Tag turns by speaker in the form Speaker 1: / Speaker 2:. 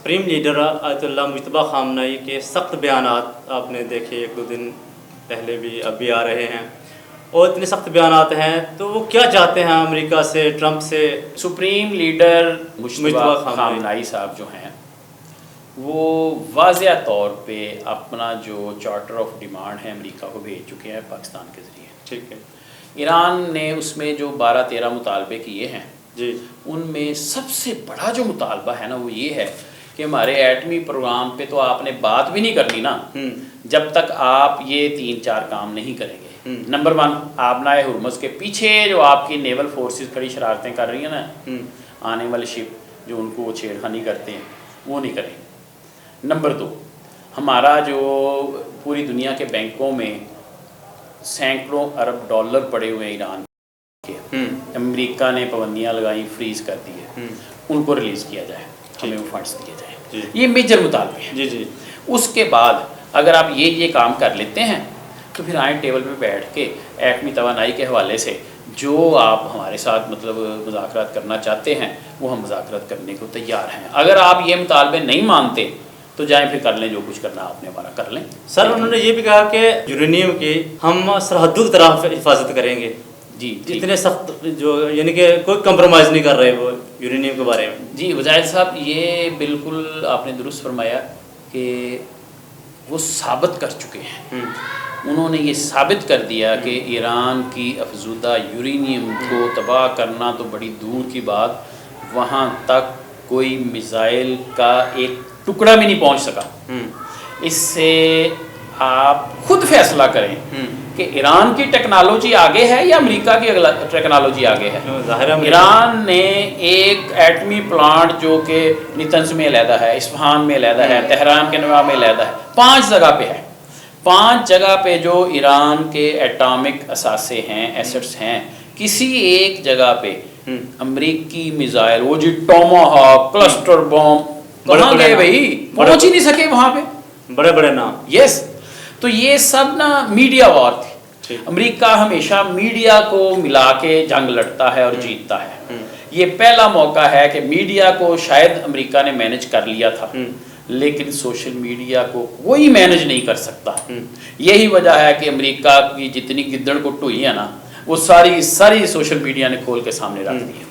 Speaker 1: Supreme leader آیت اللہ مجتبیٰ خامنئی کے سخت بیانات آپ نے دیکھے، ایک دو دن پہلے بھی اب بھی آ رہے ہیں، اور اتنے سخت بیانات ہیں، تو وہ کیا چاہتے ہیں امریکہ سے، ٹرمپ سے؟
Speaker 2: سپریم لیڈر مجتبیٰ خامنئی صاحب جو ہیں وہ واضح طور پہ اپنا جو چارٹر آف ڈیمانڈ ہے امریکہ کو بھیج چکے ہیں پاکستان کے ذریعے.
Speaker 1: ٹھیک ہے.
Speaker 2: ایران نے اس میں جو 12-13 مطالبے کیے ہیں
Speaker 1: جی،
Speaker 2: ان میں سب سے بڑا جو مطالبہ ہے نا وہ یہ ہے کہ ہمارے ایٹمی پروگرام پہ تو آپ نے بات بھی نہیں کرنی نا جب تک آپ یہ 3-4 کام نہیں کریں گے. نمبر 1، آبنائے ہرمز کے پیچھے جو آپ کی نیول فورسز کھڑی شرارتیں کر رہی ہیں نا، آنے والے شپ جو ان کو چھیڑخانی کرتے ہیں وہ نہیں کریں. نمبر 2، ہمارا جو پوری دنیا کے بینکوں میں سینکڑوں ارب ڈالر پڑے ہوئے ایران کے، امریکہ نے پابندیاں لگائیں، فریز کر دی ہے، ان کو ریلیز کیا جائے، ہمیں وہ فنڈز دیے جائیں. یہ میجر مطالبے ہیں.
Speaker 1: جی جی.
Speaker 2: اس کے بعد اگر آپ یہ کام کر لیتے ہیں تو پھر آئیں ٹیبل پہ بیٹھ کے ایٹمی توانائی کے حوالے سے جو آپ ہمارے ساتھ مطلب مذاکرات کرنا چاہتے ہیں وہ ہم مذاکرات کرنے کو تیار ہیں. اگر آپ یہ مطالبے نہیں مانتے تو جائیں پھر کر لیں، جو کچھ کرنا آپ نے ہمارا کر لیں.
Speaker 1: سر انہوں نے یہ بھی کہا کہ یورینیم کی ہم سرحدوں کی طرف حفاظت کریں گے.
Speaker 2: جی،
Speaker 1: اتنے سخت جو یعنی کہ کوئی کمپرومائز نہیں کر رہے وہ یورینیم کے بارے میں.
Speaker 2: جی وزیر صاحب، یہ بالکل آپ نے درست فرمایا کہ وہ ثابت کر چکے ہیں. انہوں نے یہ ثابت کر دیا کہ ایران کی افزودہ یورینیم کو تباہ کرنا تو بڑی دور کی بات، وہاں تک کوئی میزائل کا ایک ٹکڑا بھی نہیں پہنچ سکا. اس سے آپ خود فیصلہ کریں کہ ایران کی ٹیکنالوجی آگے ہے یا امریکہ کی ٹیکنالوجی آگے ہے. ایران نے ایک ایٹمی پلانٹ جو کہ نتنز میں علیحدہ ہے، اصفہان میں علیحدہ ہے، تہران کے نوا میں علیحدہ ہے، 5 جگہ پہ ہے. 5 جگہ پہ جو ایران کے ایٹامک اثاثے ہیں، ایسٹس ہیں، کسی ایک جگہ پہ امریکی میزائل، وہ جی ٹوماہاک، کلسٹر بم، کہاں گئے بھائی؟ پہنچ ہی نہیں سکے وہاں پہ.
Speaker 1: بڑے بڑے نام.
Speaker 2: یس. تو یہ سب نا میڈیا وار تھی. امریکہ ہمیشہ میڈیا کو ملا کے جنگ لڑتا ہے اور جیتتا ہے. یہ پہلا موقع ہے کہ میڈیا کو شاید امریکہ نے مینج کر لیا تھا، لیکن سوشل میڈیا کو کوئی مینج نہیں کر سکتا. یہی وجہ ہے کہ امریکہ کی جتنی گدڑ کو ٹوئی ہے نا وہ ساری سوشل میڈیا نے کھول کے سامنے رکھ دی ہے.